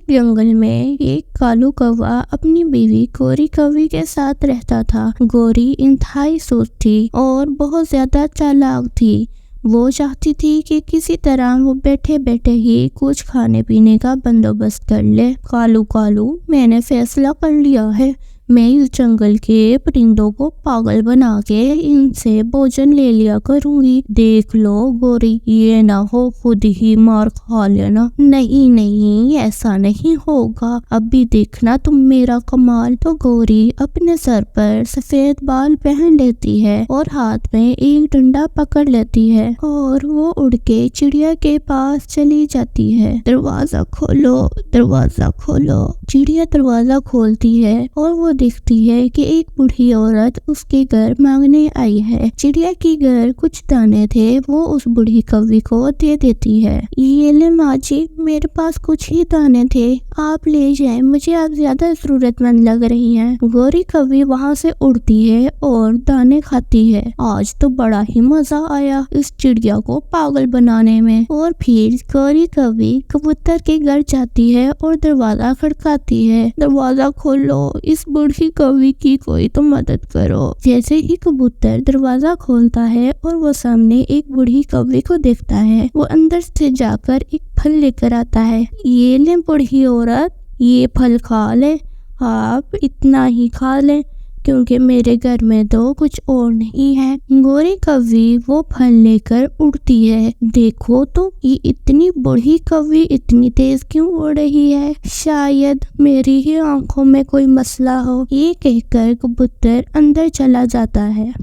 जंगल में एक कालू कौवा अपनी बीवी गोरी कौवी के साथ रहता था। गोरी इंतहाई सुस्त थी और बहुत ज्यादा चालाक थी। वो चाहती थी कि किसी तरह वो बैठे बैठे ही कुछ खाने पीने का बंदोबस्त कर ले। कालू कालू, मैंने फैसला कर लिया है, मैं इस जंगल के परिंदों को पागल बना के इनसे भोजन ले लिया करूंगी। देख लो गोरी, ये ना हो खुद ही मार खा लेना। नहीं नहीं, ऐसा नहीं होगा, अभी देखना तुम मेरा कमाल। तो गोरी अपने सर पर सफेद बाल पहन लेती है और हाथ में एक डंडा पकड़ लेती है और वो उड़ के चिड़िया के पास चली जाती है। दरवाजा खोलो, दरवाजा खोलो। चिड़िया दरवाजा खोलती है और वो देखती है कि एक बूढ़ी औरत उसके घर मांगने आई है। चिड़िया के घर कुछ दाने थे, वो उस बूढ़ी कौवी को दे देती है। ये ले माँ जी, मेरे पास कुछ ही दाने थे, आप ले जाएं, मुझे आप ज्यादा जरूरतमंद लग रही हैं। गोरी कौवी वहाँ से उड़ती है और दाने खाती है। आज तो बड़ा ही मजा आया इस चिड़िया को पागल बनाने में। और फिर गोरी कौवी कबूतर के घर जाती है और दरवाजा खड़काती है। दरवाजा खोलो, इस बूढ़ी कौवी की कोई तो मदद करो। जैसे ही कबूतर दरवाजा खोलता है और वो सामने एक बूढ़ी कौवी को देखता है, वो अंदर से जाकर एक फल लेकर आता है। ये ले बूढ़ी औरत, ये फल खा ले, आप इतना ही खा ले क्योंकि मेरे घर में तो कुछ और नहीं है। गोरी कौवी वो फल लेकर उड़ती है। देखो तो ये इतनी बूढ़ी कौवी इतनी तेज क्यों उड़ रही है, शायद मेरी ही आंखों में कोई मसला हो। ये कहकर कबूतर अंदर चला जाता है।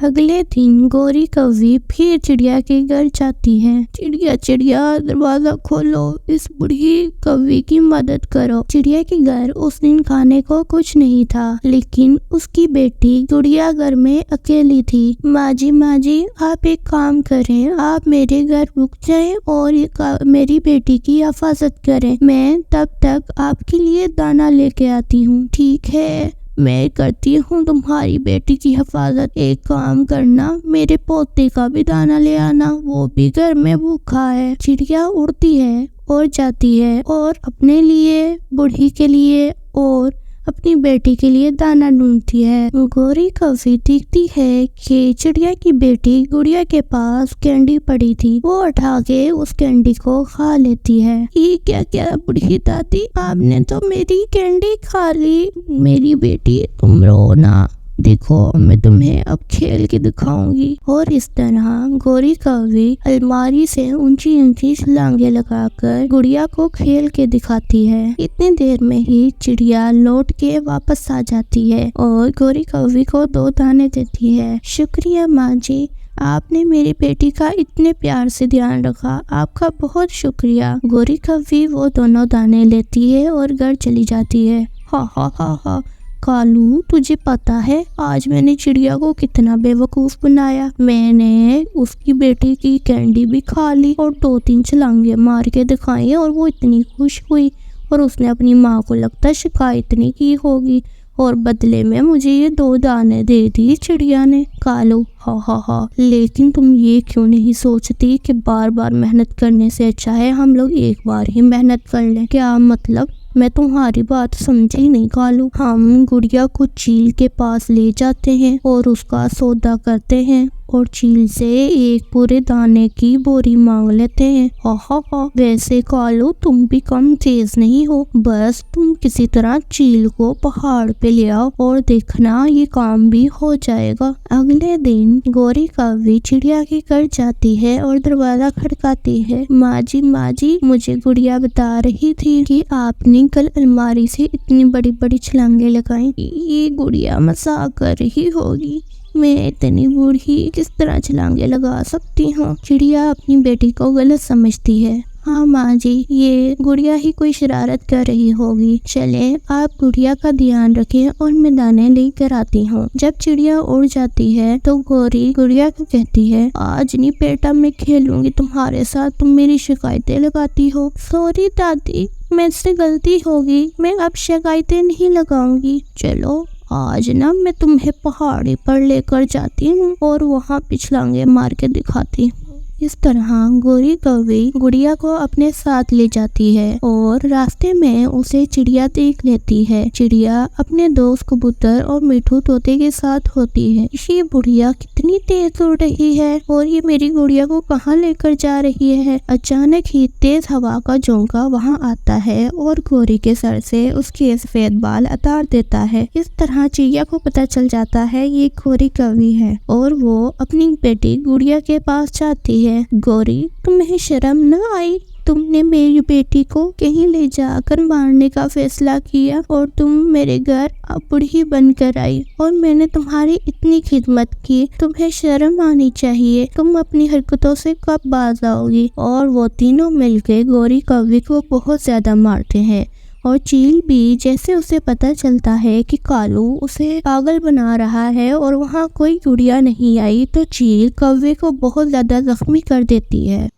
अगले दिन गोरी कौवी फिर चिड़िया के घर जाती है। चिड़िया चिड़िया, दरवाजा खोलो, इस बूढ़ी कौवी की मदद करो। चिड़िया के घर उस दिन खाने को कुछ नहीं था, लेकिन उसकी बेटी गुड़िया घर में अकेली थी। माँ जी, आप एक काम करें, आप मेरे घर रुक जाएं और मेरी बेटी की हिफाजत करें। मैं तब तक आपके लिए दाना लेके आती हूँ। ठीक है, मैं करती हूँ तुम्हारी बेटी की हिफाजत। एक काम करना, मेरे पोते का भी दाना ले आना, वो भी घर में भूखा है। चिड़िया उड़ती है और जाती है और अपने लिए, बूढ़ी के लिए और अपनी बेटी के लिए दाना ढूंढती है। गोरी कौवी देखती है कि चिड़िया की बेटी गुड़िया के पास कैंडी पड़ी थी, वो उठा के उस कैंडी को खा लेती है। ये क्या क्या बूढ़ी दादी, आपने तो मेरी कैंडी खा ली। मेरी बेटी, तुम रो ना, देखो मैं तुम्हें अब खेल के दिखाऊंगी। और इस तरह गोरी कौवी अलमारी से ऊंची ऊंची छलांगे लगाकर गुड़िया को खेल के दिखाती है। इतनी देर में ही चिड़िया लौट के वापस आ जाती है और गोरी कौवी को 2 दाने देती है। शुक्रिया माँ जी, आपने मेरी बेटी का इतने प्यार से ध्यान रखा, आपका बहुत शुक्रिया। गोरी कौवी वो दोनों दाने लेती है और घर चली जाती है। हा हा हा हा, कालू तुझे पता है आज मैंने चिड़िया को कितना बेवकूफ बनाया। मैंने उसकी बेटी की कैंडी भी खा ली और 2-3 छलांगे मार के दिखाई और वो इतनी खुश हुई और उसने अपनी माँ को लगता शिकायत नहीं की होगी और बदले में मुझे ये 2 दाने दे दी चिड़िया ने। कालू, हा हा हा, लेकिन तुम ये क्यों नहीं सोचती कि बार बार मेहनत करने से अच्छा है हम लोग एक बार ही मेहनत कर लें। क्या मतलब, मैं तुम्हारी बात समझी नहीं कालू। हम गुड़िया को चील के पास ले जाते हैं और उसका सौदा करते हैं और चील से एक पूरे दाने की बोरी मांग लेते हैं। हा, वैसे कालू तुम भी कम तेज नहीं हो, बस तुम किसी तरह चील को पहाड़ पे ले आओ और देखना ये काम भी हो जाएगा। अगले दिन गोरी कौवी चिड़िया के घर जाती है और दरवाजा खड़काती है। माँ जी, मुझे गुड़िया बता रही थी कि आपने कल अलमारी से इतनी बड़ी बड़ी छलांगे लगाई। ये गुड़िया मजाक कर रही होगी, मैं इतनी बूढ़ी किस तरह छलांगे लगा सकती हूँ। चिड़िया अपनी बेटी को गलत समझती है। हाँ माँ जी, ये गुड़िया ही कोई शरारत कर रही होगी। चले आप गुड़िया का ध्यान रखें और मैं दाने लेकर आती हूँ। जब चिड़िया उड़ जाती है तो गोरी गुड़िया को कहती है, आज नहीं बेटा, मैं खेलूंगी तुम्हारे साथ, तुम मेरी शिकायतें लगाती हो। सॉरी दादी, मुझसे गलती होगी, मैं अब शिकायतें नहीं लगाऊंगी। चलो आज ना मैं तुम्हें पहाड़ी पर लेकर जाती हूँ और वहाँ पिछलांगे मार के दिखाती हूँ। इस तरह गोरी कौवी गुड़िया को अपने साथ ले जाती है और रास्ते में उसे चिड़िया देख लेती है। चिड़िया अपने दोस्त कबूतर और मिठू तोते के साथ होती है। ये बुढ़िया कितनी तेज उड़ रही है और ये मेरी गुड़िया को कहाँ लेकर जा रही है। अचानक ही तेज हवा का झोंका वहाँ आता है और गोरी के सर से उसके सफेद बाल उतार देता है। इस तरह चिड़िया को पता चल जाता है ये गोरी कौवी है और वो अपनी बेटी गुड़िया के पास जाती है। गोरी, तुम्हें शर्म न आई? तुमने मेरी बेटी को कहीं ले जाकर मारने का फैसला किया और तुम मेरे घर बूढ़ी बनकर आई और मैंने तुम्हारी इतनी खिदमत की। तुम्हें शर्म आनी चाहिए। तुम अपनी हरकतों से कब बाज आओगी? और वो तीनों मिलकर गोरी कौवी को बहुत ज्यादा मारते हैं और चील भी जैसे उसे पता चलता है कि कालू उसे पागल बना रहा है और वहाँ कोई गुड़िया नहीं आई तो चील कौवे को बहुत ज्यादा जख्मी कर देती है।